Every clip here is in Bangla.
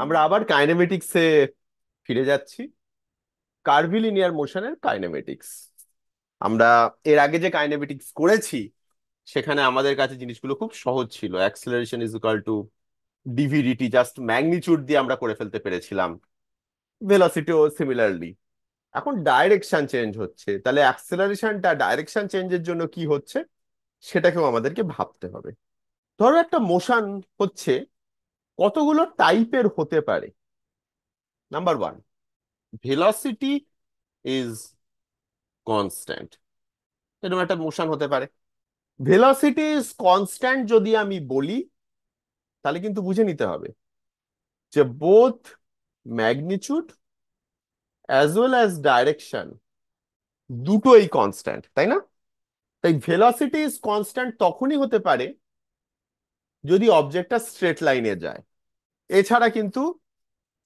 আমরা আবার কাইনেমেটিক্সে ফিরে যাচ্ছি। কার্ভিলিনিয়ার মোশনের কাইনেমেটিক্স। আমরা এর আগে যে কাইনেমেটিক্স করেছি সেখানে আমাদের কাছে জিনিসগুলো খুব সহজ ছিল। Acceleration is equal to d v d t, just magnitude দিয়ে আমরা করে ফেলতে পেরেছিলাম। ভেলোসিটিও সিমিলারলি। এখন ডাইরেকশন চেঞ্জ হচ্ছে, তাহলে অ্যাক্সেলারেশনটা ডাইরেকশন চেঞ্জের জন্য কি হচ্ছে সেটাকেও আমাদেরকে ভাবতে হবে। ধরো একটা মোশন হচ্ছে, কতগুলো টাইপের হতে পারে। Number one, velocity is constant, এরকম একটা মোশন হতে পারে। ভেলোসিটি ইজ কনস্ট্যান্ট যদি আমি বলি, তাহলে কিন্তু বুঝে নিতে হবে যে both magnitude as well as direction দুটোই কনস্ট্যান্ট, তাই না? তাই ভেলোসিটি ইজ কনস্ট্যান্ট তখনই হতে পারে যদি অবজেক্টটা স্ট্রেট লাইনে যায়। এছাড়া কিন্তু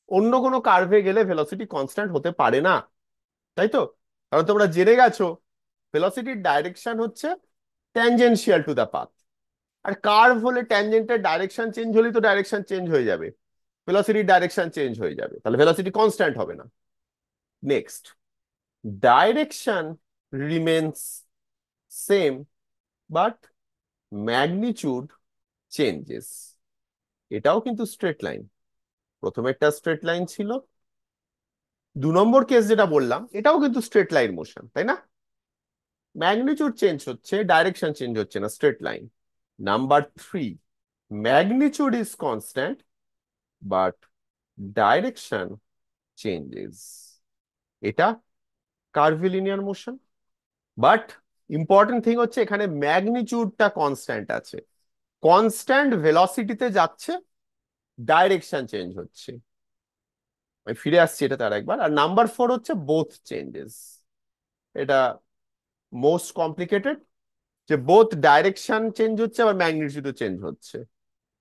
অন্য কোনো কার্ভে গেলে ভেলোসিটি কনস্ট্যান্ট হতে পারে না, তাই তো? কারণ তোমরা জেনে গেছো ভেলোসিটির ডাইরেকশন হচ্ছে ট্যানজেনশিয়াল টু দ্য পাথ। আর কার্ভ হলে ট্যানজেন্টের ডাইরেকশন চেঞ্জ হলেই তো ডাইরেকশন চেঞ্জ হয়ে যাবে, ভেলোসিটির ডাইরেকশন চেঞ্জ হয়ে যাবে, তাহলে ভেলোসিটি কনস্ট্যান্ট হবে না। Next, direction remains same but magnitude changes. এটাও কিন্তু স্ট্রেট লাইন। প্রথমে একটা স্ট্রেট লাইন ছিল, 2 নম্বর কেস যেটা বললাম এটাও কিন্তু স্ট্রেট লাইন মোশন, তাই না? ম্যাগনিটিউড চেঞ্জ হচ্ছে, ডাইরেকশন চেঞ্জ হচ্ছে না, straight line. Number three, magnitude is constant but direction changes. এটা curvilinear motion. But important thing হচ্ছে এখানে ম্যাগনিটিউডটা কনস্ট্যান্ট আছে, কনস্ট্যান্ট ভেলোসিটিতে যাচ্ছে, ডাইরেকশন চেঞ্জ হচ্ছে। আমি ফিরে আসছি এটা তার একবার। আর নাম্বার ফোর হচ্ছে বোথ চেঞ্জেস। এটা মোস্ট কমপ্লিকেটেড, যে বোথ ডাইরেকশন চেঞ্জ হচ্ছে আবার ম্যাগনিটিউডও চেঞ্জ হচ্ছে।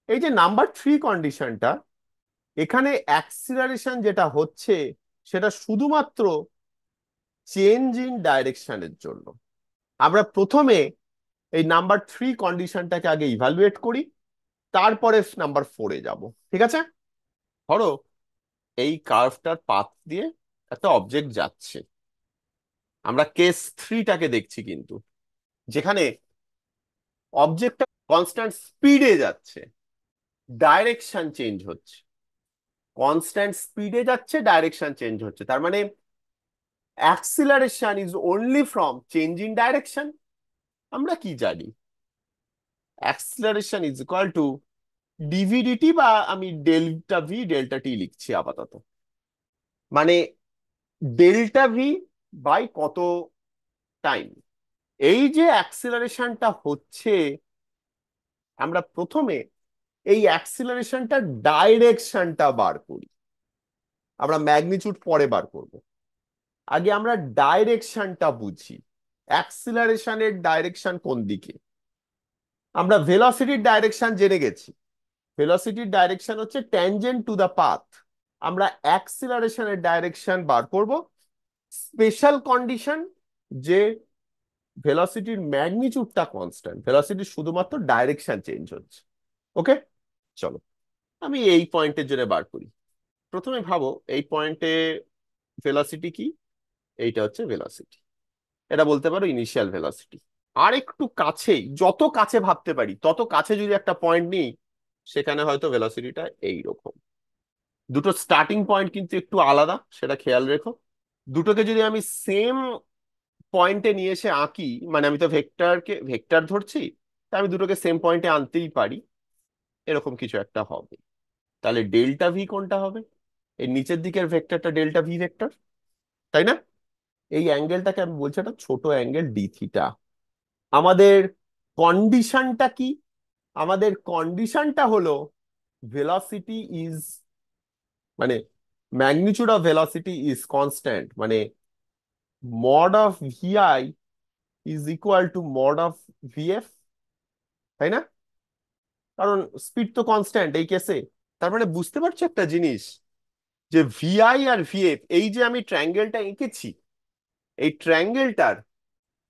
এই যে নাম্বার থ্রি কন্ডিশনটা, এখানে অ্যাক্সিলারেশন যেটা হচ্ছে সেটা শুধুমাত্র চেঞ্জ ইন ডাইরেকশনের জন্য। আমরা প্রথমে এই নাম্বার থ্রি কন্ডিশনটাকে আগে ইভালুয়েট করি, তারপরে নাম্বার ফোরে যাব, ঠিক আছে? ধরো এই কার্ভটার পাথ দিয়ে একটা অবজেক্ট যাচ্ছে। আমরা কেস থ্রিটাকে দেখছি কিন্তু, যেখানে অবজেক্টটা কনস্ট্যান্ট স্পিডে যাচ্ছে, ডাইরেকশন চেঞ্জ হচ্ছে। কনস্ট্যান্ট স্পিডে যাচ্ছে, ডাইরেকশন চেঞ্জ হচ্ছে, তার মানে acceleration is only from change in direction. আমরা কি জানি, অ্যাক্সিলারেশন ইজ ইকুয়াল টু ডিভিডিটি, বা আমি ডেল্টা ভি ডেল্টা টি লিখছি আপাতত। মানে ডেল্টা ভি বাই কত টাইম। এই যে অ্যাক্সিলারেশনটা হচ্ছে, আমরা প্রথমে এই অ্যাক্সিলারেশনটা ডাইরেকশনটা বার করি। আমরা ম্যাগনিটিউড পরে বার করব, আগে আমরা ডাইরেকশনটা বুঝি। অ্যাক্সিলারেশনের ডাইরেকশন কোন দিকে? আমরা ভেলোসিটির ডাইরেকশন জেনে গেছি, ভেলোসিটির ডাইরেকশন হচ্ছে ট্যানজেন্ট টু দ্য পাথ। আমরা অ্যাক্সিলারেশনের ডাইরেকশন বার করব, স্পেশাল কন্ডিশন যে ভেলোসিটির ম্যাগনিটিউডটা কনস্ট্যান্ট, ভেলোসিটির শুধুমাত্র ডাইরেকশন চেঞ্জ হচ্ছে। ওকে, চলো আমি এই পয়েন্টের জন্য বার করি। প্রথমে ভাবো এই পয়েন্টে ভেলোসিটি কি? এইটা হচ্ছে ভেলোসিটি, এটা বলতে পারো ইনিশিয়াল ভেলোসিটি। আর একটু কাছেই, যত কাছে ভাবতে পারি তত কাছে যদি একটা পয়েন্ট নিই, সেখানে হয়তো ভেলোসিটিটা এইরকম। দুটো স্টার্টিং পয়েন্ট কিন্তু একটু আলাদা, সেটা খেয়াল রেখো। দুটোকে যদি আমি সেম পয়েন্টে নিয়ে এসে আঁকি, মানে আমি তো ভেক্টরকে ভেক্টর ধরছি, তা আমি দুটোকে সেম পয়েন্টে আনতেই পারি, এরকম কিছু একটা হবে। তাহলে ডেল্টা ভি কোনটা হবে? এই নিচের দিকের ভেক্টরটা ডেল্টা ভি ভেক্টর, তাই না? এই অ্যাঙ্গেলটাকে আমি বলছি একটা ছোট অ্যাঙ্গেল ডি থিটা। আমাদের কন্ডিশনটা কি? আমাদের কন্ডিশনটা হলো ভেলোসিটি ইজ, মানে magnitude of velocity is constant, মানে mod of VI is equal to mod of VF, তাই না? কারণ স্পিড তো কনস্ট্যান্ট এই কেসে। তার মানে বুঝতে পারছো একটা জিনিস, যে ভিআই আর ভিএফ, এই যে আমি ট্রায়াঙ্গেলটা এঁকেছি, এই ট্রায়াঙ্গেলটার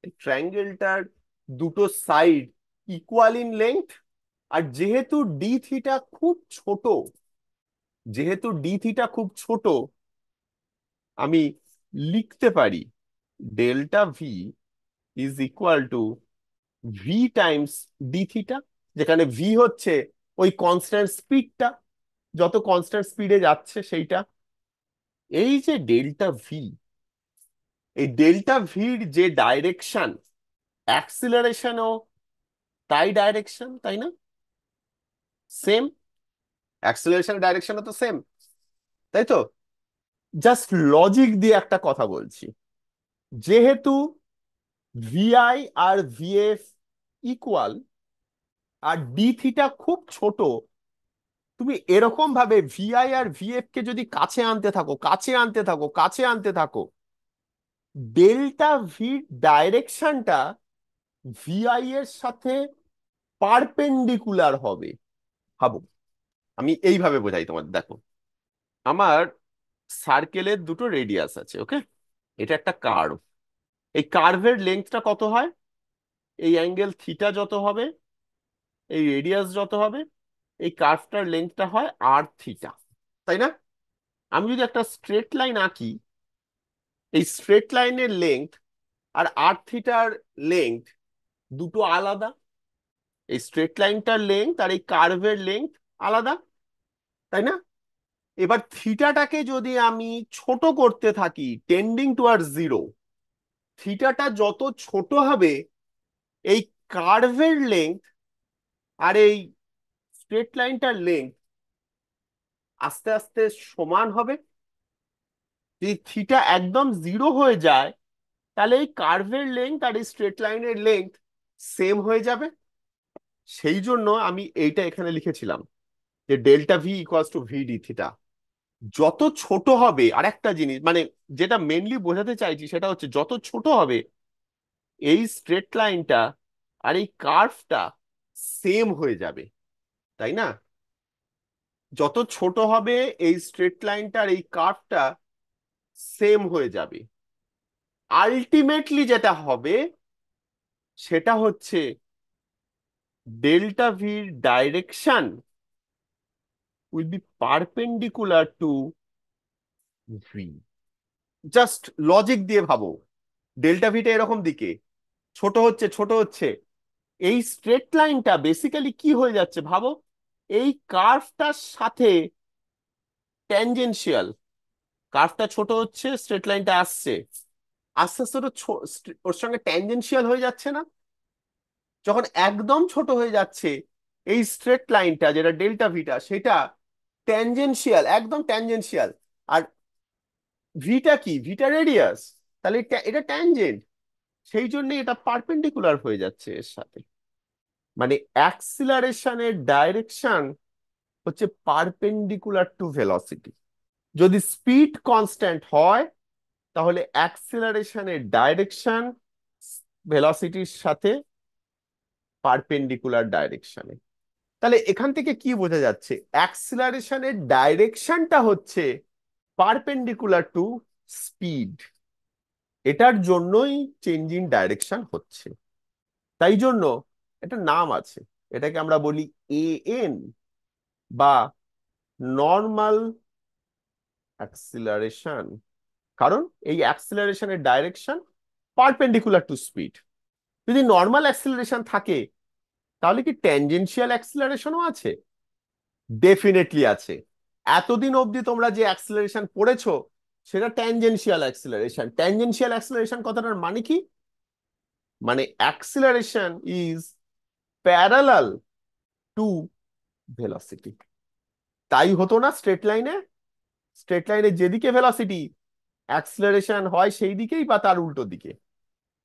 এই ট্রায়াঙ্গেলটার দুটো সাইড ইকুয়াল ইন লেংথ। আর যেহেতু ডি থিটা খুব ছোট, যেহেতু ডি থিটা খুব ছোট, আমি লিখতে পারি delta V is equal two V Times D theta, যেখানে ভি হচ্ছে ওই কনস্ট্যান্ট স্পিডটা, যত কনস্ট্যান্ট স্পিডে যাচ্ছে সেইটা। এই যে ডেল্টা ভি, এই ডেল্টা ভির যে ডাইরেকশন, অ্যাক্সিলারেশনও তাই ডাইরেকশন, তাই না? সেম, অ্যাক্সিলারেশন ডাইরেকশনও তো সেম, তাই তো? জাস্ট লজিক দিয়ে একটা কথা বলছি, যেহেতু ভিআই আর ভিএফ ইকুয়াল, আর ডি থিটা খুব ছোট, তুমি এরকম ভাবে ভিআই আর ভিএফ কে যদি কাছে আনতে থাকো, কাছে আনতে থাকো, কাছে আনতে থাকো, ডেল্টা ভি ডাইরেকশনটা ভিআই এর সাথে পারপেন্ডিকুলার হবে। ভাবো, আমি এইভাবে বোঝাই তোমাদের, দেখো, আমার সার্কেলের দুটো রেডিয়াস আছে, ওকে? এটা একটা কার্ভ। এই কার্ভের লেন্থটা কত হয়? এই অ্যাঙ্গেল থিটা যত হবে, এই রেডিয়াস যত হবে, এই কার্ভটার লেন্থটা হয় আর থিটা, তাই না? আমি যদি একটা স্ট্রেট লাইন আঁকি, এই স্ট্রেট লাইনের লেন্থ আর আর থিটার লেন্থ দুটো আলাদা। এই স্ট্রেট লাইনটার লেন্থ আর এই কার্ভের লেন্থ আলাদা, তাই না? এবার থিটাটাকে যদি আমি ছোট করতে থাকি, টেন্ডিং টুয়ার্ডস জিরো, থিটাটা যত ছোট হবে, এই কার্ভের লেন্থ আর এই স্ট্রেট লাইনটার লেন্থ আস্তে আস্তে সমান হবে। যদি থিটা একদম জিরো হয়ে যায়, তাহলে এই কার্ভের লেন্থ আর এই স্ট্রেট লাইনের লেন্থ সেম হয়ে যাবে। সেই জন্য আমি এইটা এখানে লিখেছিলাম যে delta V equals to V D theta. যত ছোট হবে, আর একটা জিনিস মানে যেটা মেনলি বোঝাতে চাইছি সেটা হচ্ছে, যত ছোট হবে এই স্ট্রেট লাইনটা আর এই কার্ভটা সেম হয়ে যাবে, তাই না? যত ছোট হবে এই স্ট্রেট লাইনটা আর এই কার্ভটা সেম হয়ে যাবে। আলটিমেটলি যেটা হবে সেটা হচ্ছে ডেল্টা ভির direction will be perpendicular to V. Just logic দিয়ে ভাবো, ডেল্টা ভিটা এরকম দিকে ছোট হচ্ছে, ছোট হচ্ছে, এই স্ট্রেট লাইনটা বেসিক্যালি কি হয়ে যাচ্ছে ভাবো, এই কার্ভটার সাথে ট্যানজেনশিয়াল। কার্ভটা ছোট হচ্ছে, স্ট্রেট লাইনটা আসছে, আস্তে আস্তে ওটা ওর সঙ্গে ট্যানজেনশিয়াল হয়ে যাচ্ছে না? যখন একদম ছোট হয়ে যাচ্ছে, এই স্ট্রেট লাইনটা যেটা ডেল্টা ভিটা, সেটা ট্যানজেনশিয়াল, একদম ট্যানজেনশিয়াল। আর ভিটা কি? ভিটা রেডিয়াস, তাহলে এটা ট্যানজেন্ট, সেই জন্য এটা পারপেন্ডিকুলার হয়ে যাচ্ছে এর সাথে। মানে অ্যাক্সিলারেশনের ডাইরেকশন হচ্ছে পারপেন্ডিকুলার টু ভেলোসিটি। যদি স্পিড কনস্ট্যান্ট হয়, তাহলে অ্যাক্সিলারেশনের ডাইরেকশন ভেলোসিটির সাথে পারপেন্ডিকুলার ডাইরেকশনে। তাহলে এখান থেকে কি বোঝা যাচ্ছে? অ্যাক্সিলারেশনের ডাইরেকশনটা হচ্ছে পারপেন্ডিকুলার টু স্পিড, এটার জন্যই চেঞ্জিং ডাইরেকশন হচ্ছে। তাই জন্য একটা নাম আছে, এটাকে আমরা বলি এ এন, বা নর্মাল অ্যাক্সিলারেশন। কারণ এই অ্যাক্সিলারেশনের ডাইরেকশন পারপেন্ডিকুলার টু স্পিড। যদি নর্মাল অ্যাক্সিলারেশন থাকে, তাহলে কি ট্যানজেনশিয়াল অ্যাক্সিলারেশনও আছে? ডেফিনেটলি আছে। এতদিন অবধি তোমরা যে অ্যাক্সিলারেশন পড়েছো সেটা ট্যানজেনশিয়াল অ্যাক্সিলারেশন। ট্যানজেনশিয়াল অ্যাক্সিলারেশন কথাটার মানে কি? মানে acceleration is parallel to velocity. তাই হতো না স্ট্রেট লাইনে? স্ট্রেট লাইনে যেদিকে ভেলোসিটি, অ্যাক্সিলারেশন হয় সেই দিকেই বা তার উল্টো দিকে।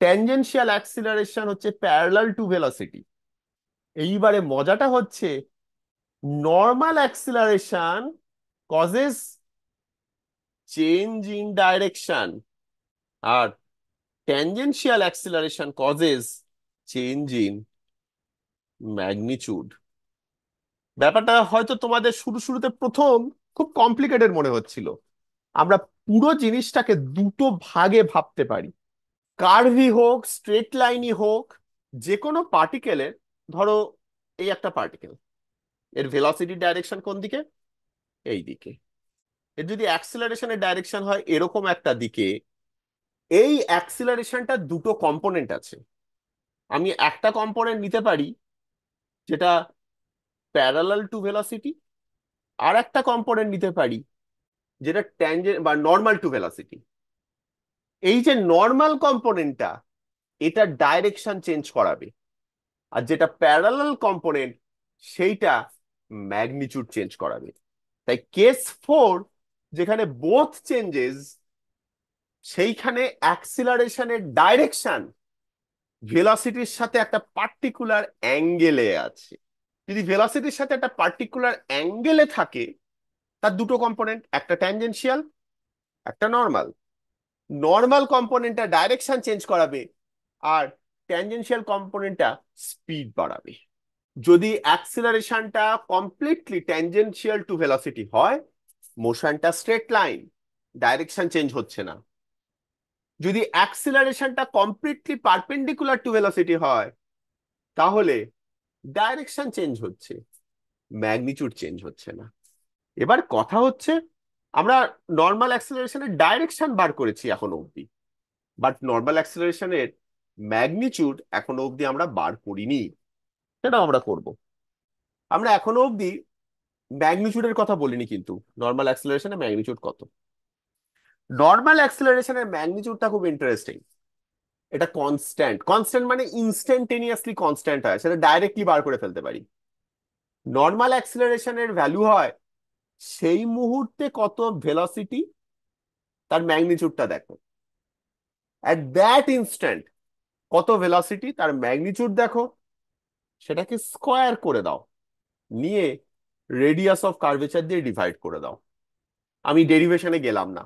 ট্যানজেনশিয়াল অ্যাক্সিলারেশন হচ্ছে প্যারালাল টু ভেলোসিটি। এইবারে মজাটা হচ্ছে, normal acceleration causes change in direction, আর tangential acceleration causes change in magnitude. ব্যাপারটা হয়তো তোমাদের শুরু শুরুতে প্রথম খুব কমপ্লিকেটেড মনে হচ্ছিল। আমরা পুরো জিনিসটাকে দুটো ভাগে ভাবতে পারি। কার্ভই হোক, স্ট্রেট লাইনই হোক, যে কোনো পার্টিকেলের, ধরো এই একটা পার্টিকেল, এর ভেলোসিটি ডাইরেকশন কোন দিকে? এই দিকে। এর যদি অ্যাক্সিলারেশনের ডাইরেকশন হয় এরকম একটা দিকে, এই অ্যাক্সিলারেশনটা দুটো কম্পোনেন্ট আছে। আমি একটা কম্পোনেন্ট নিতে পারি যেটা প্যারালাল টু ভেলোসিটি, আর একটা কম্পোনেন্ট নিতে পারি যেটা ট্যানজেন্ট বা নর্মাল টু ভেলোসিটি। এই যে নর্মাল কম্পোনেন্টটা, এটা ডাইরেকশন চেঞ্জ করাবে, আর যেটা প্যারালাল কম্পোনেন্ট সেইটা ম্যাগনিটিউড চেঞ্জ করাবে। তাই কেস 4, যেখানে বোথ চেঞ্জেস, সেইখানে অ্যাক্সিলারেশনের ডাইরেকশন ভেলোসিটির সাথে একটা পার্টিকুলার অ্যাঙ্গেলে আছে। যদি ভেলোসিটির সাথে একটা পার্টিকুলার অ্যাঙ্গেলে থাকে, তার দুটো কম্পোনেন্ট, একটা ট্যানজেনশিয়াল, একটা নর্মাল। নর্মাল কম্পোনেন্টটা ডাইরেকশন চেঞ্জ করাবে, আর ট্যানজেনশিয়াল কম্পোনেন্টটা স্পিড বাড়াবে। যদি অ্যাক্সিলারেশনটা কমপ্লিটলি ট্যানজেনশিয়াল টু ভেলোসিটি হয়, মোশনটা স্ট্রেট লাইন, ডাইরেকশন চেঞ্জ হচ্ছে না। যদি অ্যাক্সিলারেশনটা কমপ্লিটলি পারপেন্ডিকুলার টু ভেলোসিটি হয়, তাহলে ডাইরেকশন চেঞ্জ হচ্ছে, ম্যাগনিটিউড চেঞ্জ হচ্ছে না। এবার কথা হচ্ছে, আমরা নর্মাল অ্যাক্সিলারেশনের ডাইরেকশন বার করেছি এখনো অবধি, বাট নর্মাল অ্যাক্সিলারেশনের ম্যাগনিটিউড এখনো অবধি আমরা বার করিনি। সেটা আমরা করব। আমরা এখনো অবধি ম্যাগনিটিউডের কথা বলিনি, কিন্তু নর্মাল অ্যাক্সিলারেশনের ম্যাগনিটিউড কত। নর্মাল অ্যাক্সিলারেশনের ম্যাগনিটিউডটা খুব ইন্টারেস্টিং। এটা কনস্ট্যান্ট। কনস্ট্যান্ট মানে ইনস্ট্যান্টেনিয়াসলি কনস্ট্যান্ট হয়, সেটা ডাইরেক্টলি বার করে ফেলতে পারি। নর্মাল অ্যাক্সিলারেশনের ভ্যালু হয় সেই মুহূর্তে কত ভেলোসিটি, তার ম্যাগনিটিউডটা দেখো। অ্যাট দ্যাট ইনস্ট্যান্ট কত ভেলোসিটি, তার ম্যাগনিটিউড দেখো, সেটাকে স্কোয়ার করে দাও, নিয়ে রেডিয়াস অফ কার্ভেচার দিয়ে ডিভাইড করে দাও। আমি ডেরিভেশনে গেলাম না।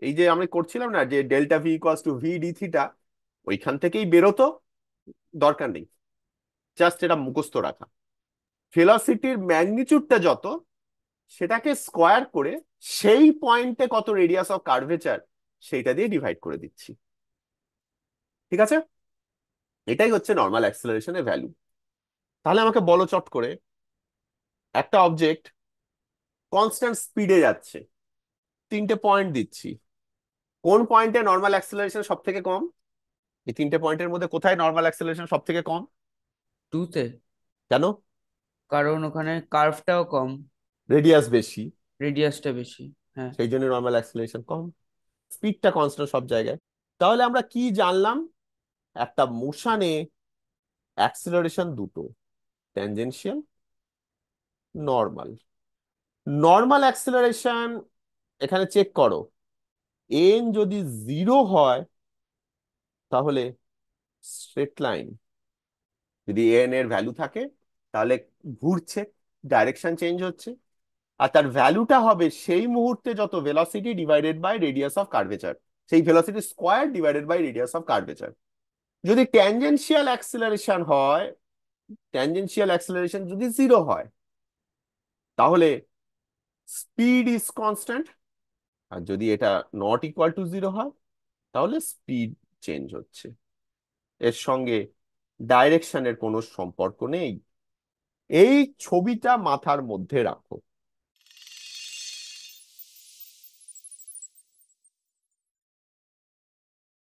এই যে আমি করছিলাম না, যে delta V equals to V D theta, ওইখান থেকেই বেরোতো, দরকার নেই, জাস্ট এটা মুখস্থ রাখা। ভেলোসিটির ম্যাগনিটিউডটা যত, সেটাকে স্কোয়ার করে সেই পয়েন্টে কত রেডিয়াস অফ কার্ভেচার, সেইটা দিয়ে ডিভাইড করে দিচ্ছি। ঠিক আছে? এটাই হচ্ছে নর্মাল অ্যাক্সিলারেশনের ভ্যালু। তাহলে আমাকে বলো চট করে, একটা অবজেক্ট কনস্ট্যান্ট স্পিডে যাচ্ছে, তিনটে পয়েন্ট দিচ্ছি, কোন পয়েন্টে নর্মাল অ্যাক্সিলারেশন সব থেকে কম? এই তিনটে পয়েন্টের মধ্যে কোথায় নর্মাল অ্যাক্সিলারেশন সব থেকে কম? টুতে। কেন? কারণ ওখানে কার্ভটাও কম, রেডিয়াস বেশি, রেডিয়াসটা বেশি। হ্যাঁ। সেই জন্য নর্মাল অ্যাক্সিলারেশন কম। স্পিডটা কনস্ট্যান্ট সব জায়গায়। তাহলে আমরা কি জানলাম? একটা মোশনে অ্যাক্সিলারেশন দুটো, ট্যানজেনশিয়াল, নর্মাল। নর্মাল অ্যাক্সিলারেশন এখানে চেক করো, এন যদি 0 হয় তাহলে স্ট্রেট লাইন। যদি এন এর ভ্যালু থাকে তাহলে ঘুরছে, ডাইরেকশন চেঞ্জ হচ্ছে, আর তার ভ্যালুটা হবে সেই মুহূর্তে যত velocity divided by radius of curvature, সেই velocity square divided by radius of curvature. যদি ট্যানজেনশিয়াল অ্যাক্সিলারেশন হয়, ট্যানজেনশিয়াল অ্যাক্সিলারেশন যদি 0 হয়, তাহলে স্পিড ইজ কনস্ট্যান্ট। আর যদি এটা নট ইকুয়াল টু 0 হয়, তাহলে স্পিড চেঞ্জ হচ্ছে। এর সঙ্গে ডাইরেকশনের কোনো সম্পর্ক নেই। এই ছবিটা মাথার মধ্যে রাখো।